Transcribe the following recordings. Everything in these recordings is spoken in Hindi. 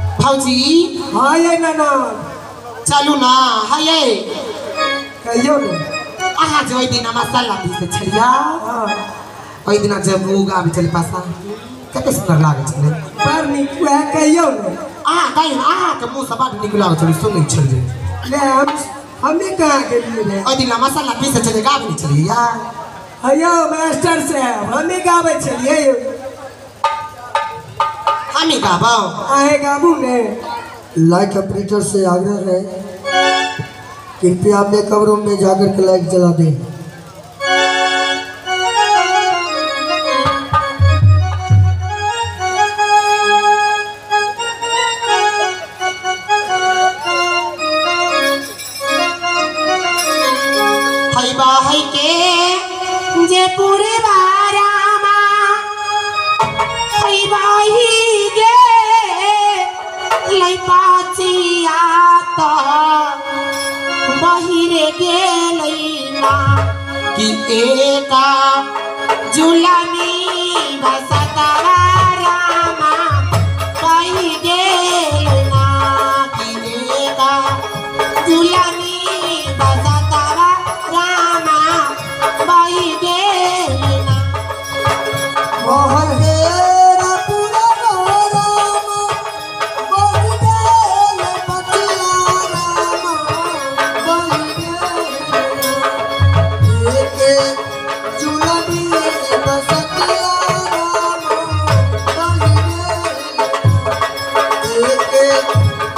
हाँ ये ना चलू ना हाँ ये कहियो ना आहा जो दिन मसाला भी से छड़िया ओई दिन जब वो गावी चल पासा कते सुंदर लागे छले पर निकु है कहियो ना आहा के मुंह से बात निकला चली सुन छल जे ले हमें कहां के लिए रे ओई दिन मसाला भी से चले गावी चली यार अयो मास्टर साहब हमें गावे चलिए हमें गाबो आए गाबू ने लाइट ऑपरेटर से आग्रह है कृपया मेकअप रूम में जाकर के लाइट जला दें। हाय बाहाय के जे पूरे बारामा हाय बाही गे लाई पाचिया तो बाहिरे गेलैना कि एका जुलामी बसतरा रामा बाहि गेलैना कि एका जुलामी बसतरा रामा बाहि गेलैना मोहन हेरा पूरा रामा बहि गेल बचिया रामा बहि गेल एक जुलमी बसतिया रामा बहि गेल एक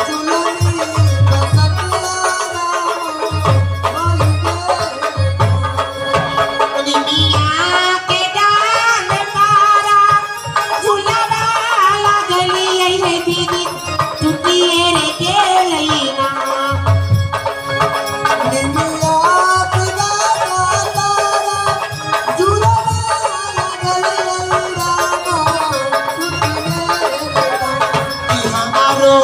जुलमी बसतिया रामा बहि गेल दुनिया के डाल पारा झुलावा लगली रे दीदी टूटिए रे गेलैना निमिया पिगा तारा जुलवा लगल रामा कि हमारो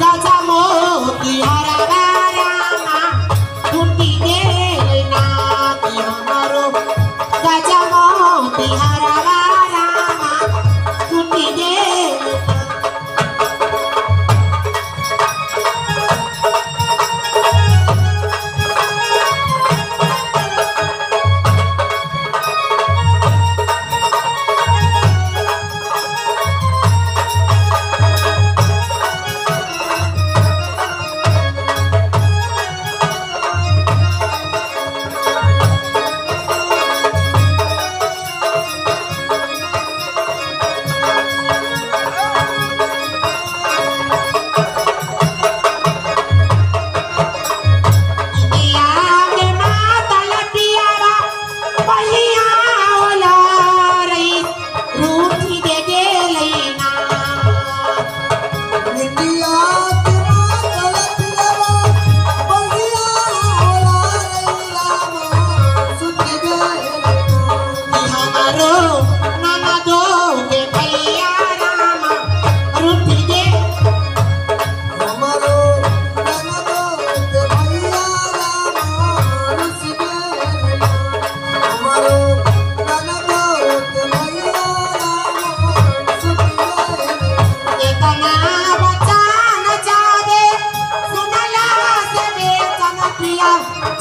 गजा मोती हरा रामा टूटी गेलैना कि हमारो गजा मोती हरा रामा टूटी गेलैना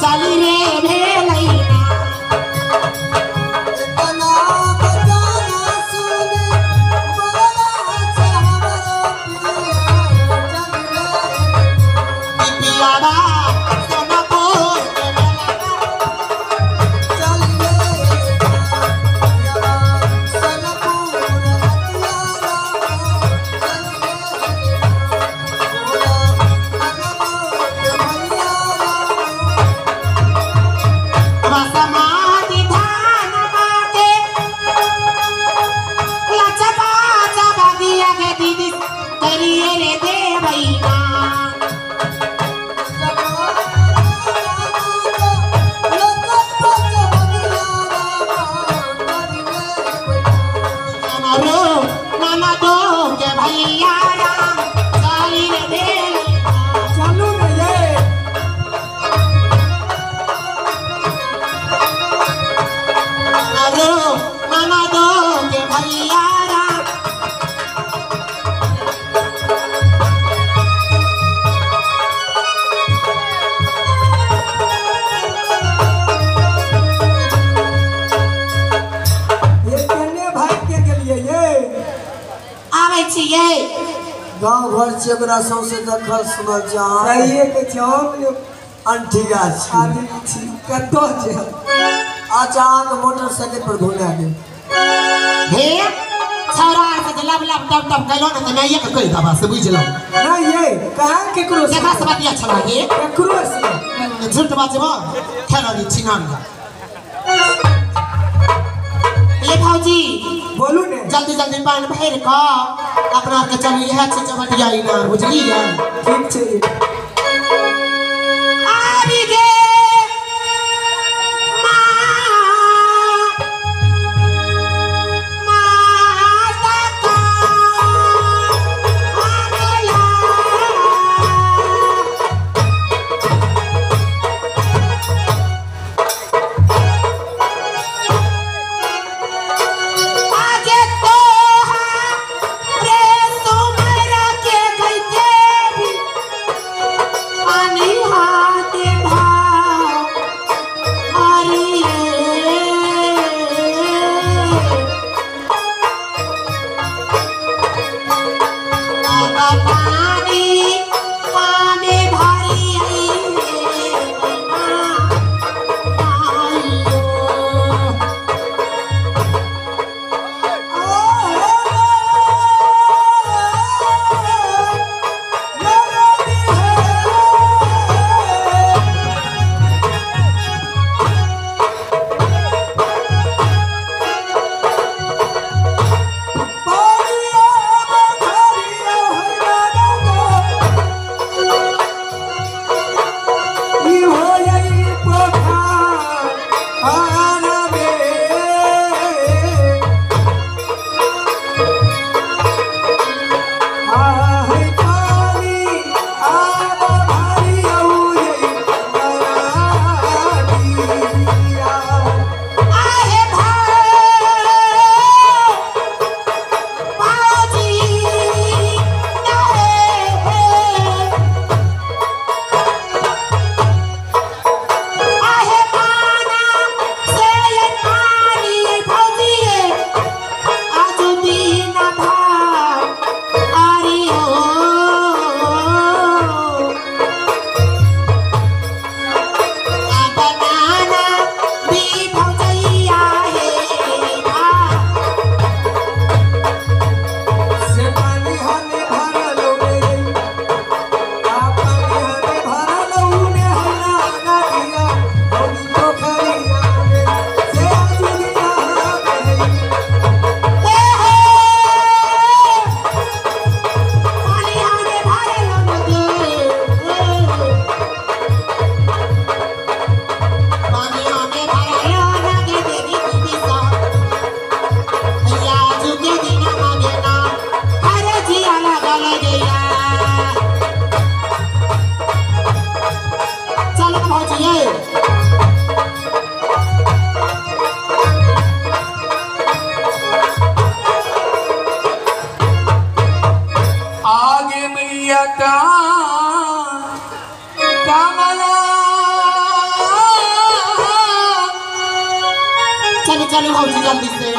चली रे भेलैना इतना बजाना सुने बड़ा चाहवरो पिया पियावा सोनपुर चल रे पिया सनपुर हथियारा समाधि धान बाटे लचपा चबा दिया के दीदी करिए रे देवैना नाना दो के भैया आवे छिए गांव घर से एकरा सौंसे देखल सुनल जा सही के छम अंठिया छी आदमी छी कतो छै अचानक मोटरसाइकिल पर घुमा गेल हे छौरा से लब लब टप टप कइलो न त नहीं के कहि दबा से बुझलो नहीं ये कहां केकरो से देखा से बतिया छला हे केकरो से झूठ बाजबो खेलनी छिनानी ये भौजी बोलू ने जल्दी जल्दी पान भर क अपना के चलू यह छ चमटिया इनार बुझली है ठीक छै आबी गे चलो चलो भौजी जल्दी से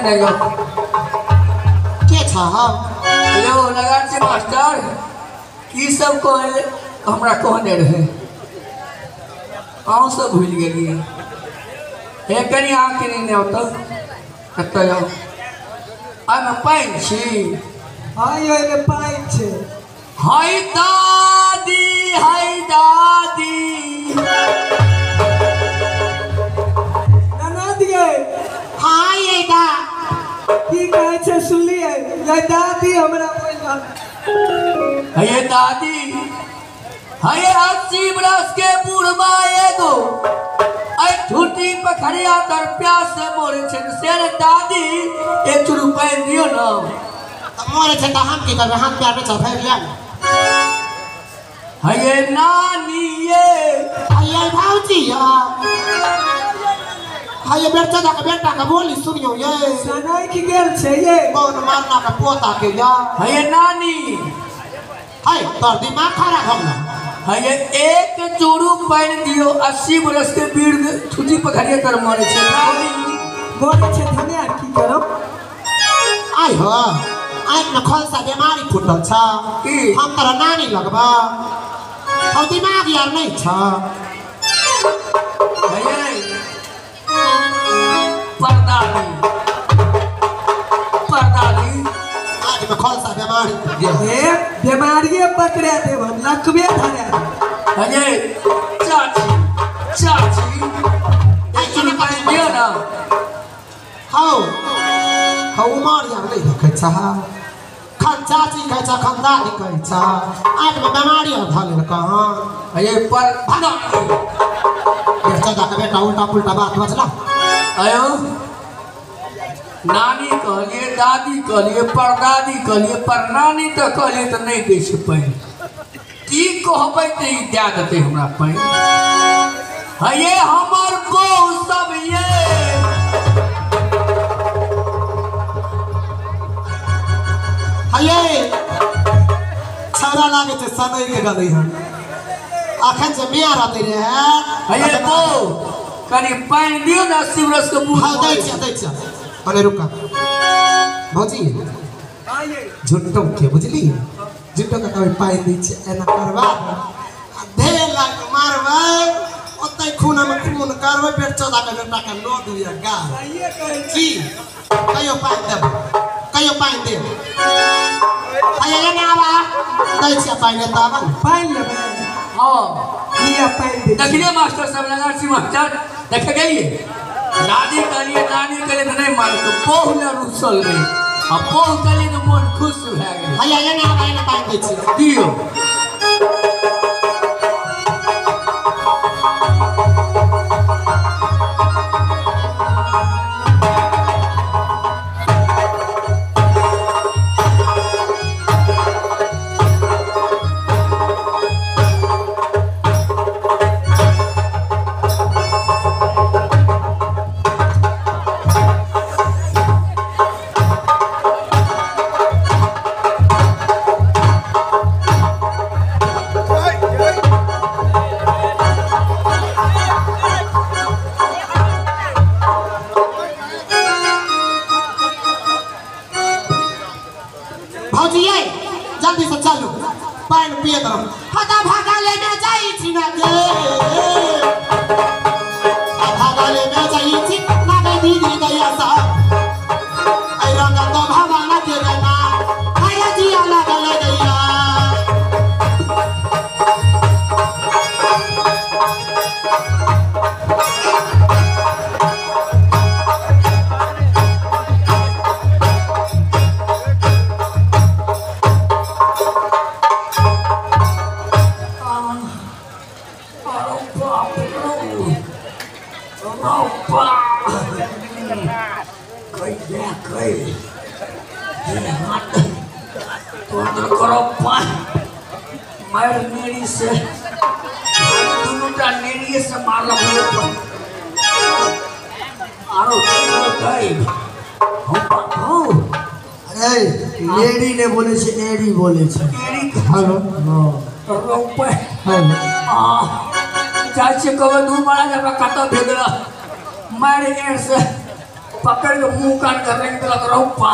देखो के छ हम हेलो लगार से मास्टर की सब कहले हमरा कहने रहे अहूँ सब भूल गेलिए हे कनी आके नहीं होता कतऽ जाओ आमे पानि छी हाय ओइमे पानि छै हाय दादी ननद यै हां ये दा की कहै छै सुनलिए ये दादी हमरा बोल रहल हे दादी हे 80 बरस के बूढ़बा एगो ऐ झूठी पखरिया तर प्यास से मोरे छे से रे दादी 1 रुपया दियो ना मोरे छ त हम की करबे हम प्यार में चफे लिया हे नानी ये ये भाऊजी या हाय बेटा का बोली सुनियो ये सनाई की गेल छै ये कौन मारना का पोता के या हे नानी हाय तोर दिमाग खराब हम ना हे 1 चूरू पानी दियो 80 बरस के बीड़ छुटी पखरिया तर मारे छे नानी बोले छै धनिया की करब आई हो आँख में खोलसा बीमारी फुटल छ की हम तोरा नानी लगबा और दिमाग यार नहीं छ हे परदादी आँख में खोलसा बीमारी फुट गया हे बीमारिये पकड़े देब लखबे धरे हे चाची एक रुपया दियो ना हाउ उमर यार नहीं रखे छ खान चाची कहे छ खान दादी कहे छ आँख में बीमारी और धले कहां हे पर बेटा उल्टा पुल्टा बात बचला आयो नानी कहलिए दादी कहलिए परदादी कहलिए पर नानी तो कहलिए तो नहीं दै छै पानि की कहबै तऽ ई दए देतै हमरा पानि हे हमर बहू सब ये हाय छौरा लागे छै समय के गलै हन अखन से बिया रहते रे हे बहू कनी पानि दियो ना 80 बरस के बूढ़ हां दै छ अरे रुका भौजी आइए झुट्टो के बुझली झुट्टो का कभी पाई दै छै एना करबा ढेर लाग मारबै ओतै खून में खून करबै पेट चौदा के बेटा के नो दिया गा आइए कहै की कहियो पाई देब कहियो पाई देब आइए ना आवा दै छै पाई ने तावा पानि लेबै हां किया पानि दे देखिए मास्टर साहब लगार सी मास्टर देख गेलिए दादी कहलिए नानी कहलिए तो नहीं माने तो बहु न रुसल गई अब बहु कहलिए तो मन खुश भए गेल आइए ना आवा ना पाई दै छै दियो जल्दी से चलू पानी पिए दो हटा भागा ले में जाई छी ना गे भागा ले में जाई छी ना गे दीदी गया सा आई रंग तो भागा ना के ना आया जी आला गले गया से मारल एड़ी ने बोले छे एड़ी बोले छे हेलो चाचे कब दू मारा जब कत भेजल मारे एड़ से पकड़ के मुंह काट कर रहे लग रहा हूँ पा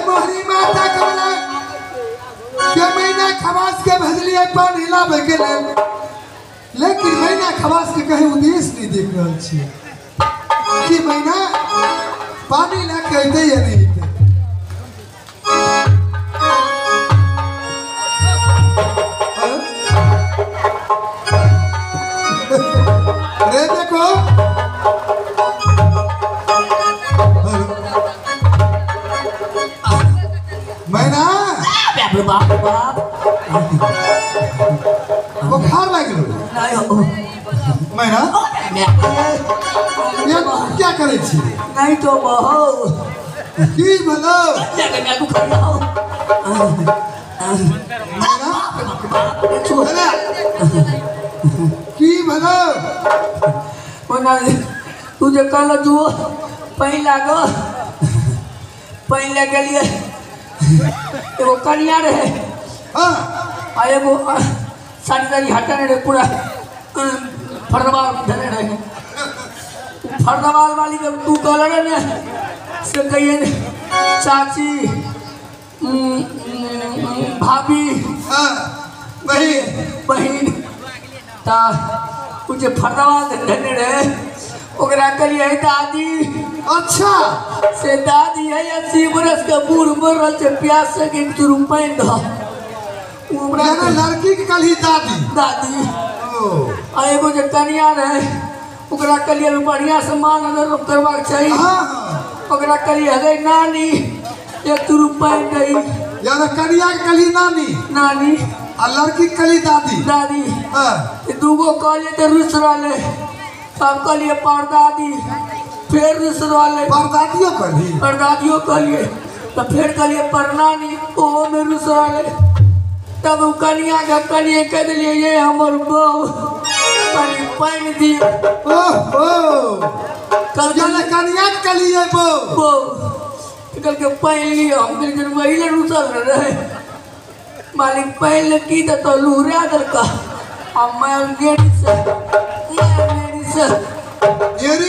मोहरी माता कमला के महीना खवास के भेजलिए पानी लाबे के लेल, लेकिन महीना खवास के कहीं उद्देश्य नहीं देख रहा छे कि महीना पानी लेके अइते या नहीं अइते। रे देखो मैना बाप बाप बुखार लग गलो नहीं हो मैना ये क्या करे छी नहीं तो बहो की भलो मैं बुखार हो मैना छोड़ा की भलो ओना तुझे कल जुओ पहन लागो पहन ले गेलिए एगो कनिया रहे हां आ एगो साड़ी हटने रहे पूरा फरदवाल धरे रहे फरदवाल वाली के तू कल रहे ने से कहिए चाची भाभी हां बहन बहन ता कुछ फरदवाल धरे रहे ओकरा कलिए दादी। अच्छा से दादी है 80 बरस का बूढ़ मरल से प्यास से कि तू रुपए दो ओकरा लड़की के कल ही दादी ओ आ एगो जे कनिया रहे ओकरा कलिए बढ़िया से मान अगर करवाक चाहिए। हां ओकरा कलिए रे नानी एक तू रुपए दई यार कनिया के कल ही नानी आ लड़की के कल ही दादी हां दूगो कलिए तो रुस रहले तब कलिए परदादी फिर रुस रहले परदादियों कलिए तो फिर कलिए परनानी ओ में रुस रहले तब कनिया के कलिए कह दिलिए ये हमर बहू पानी पानी दी कल कनिया के कलिए बहू कल के पानी लियो हम दिन वही ले रुसल रहे मालिक पहले की तो लूरा दल का अब मैं गेड़ी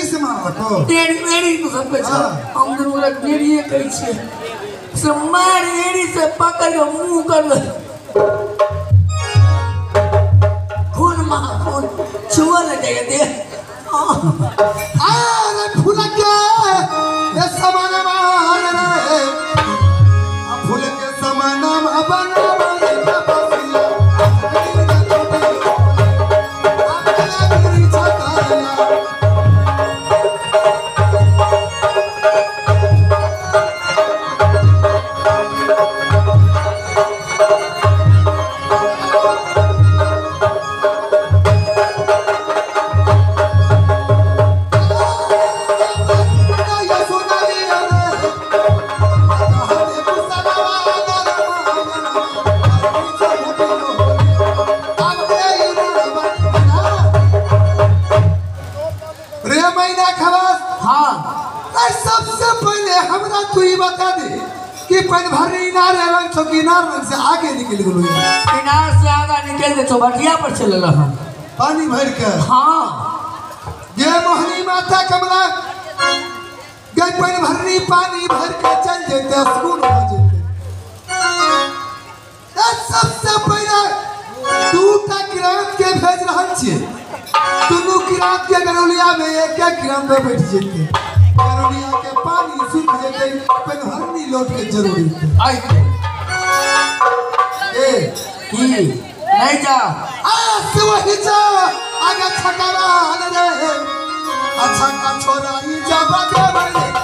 से मार को एड़ी तो सब पे हम दोनों गेड़ी कही छे से मार एड़ी से पकड़ के मुंह कर खून छुआ ले दे अरे फूल के ये समान मान रे फूल के समान बन सबसे पहले हमरा तू ये बता दे कि पन भरी इनार रंग तो किनार रंग से आगे निकल गेलो किनार से आगे निकल के चौबटिया पर चलल हम पानी भर के। हां ये मोहनी माता कमला गई पन भरी पानी भर के चल जेते सुकून हो जेते। सबसे पहले तू ता किरात के भेज रहल छी तुनु किरात के गरौलिया में एक एक ग्राम पे बैठ जेते गरौलिया के पानी सूख जेते पन हरनी लौट के जरूरी आई ए की नहीं जा से वही जा आगे छकावा रे अच्छा का छोरा ई जा बगे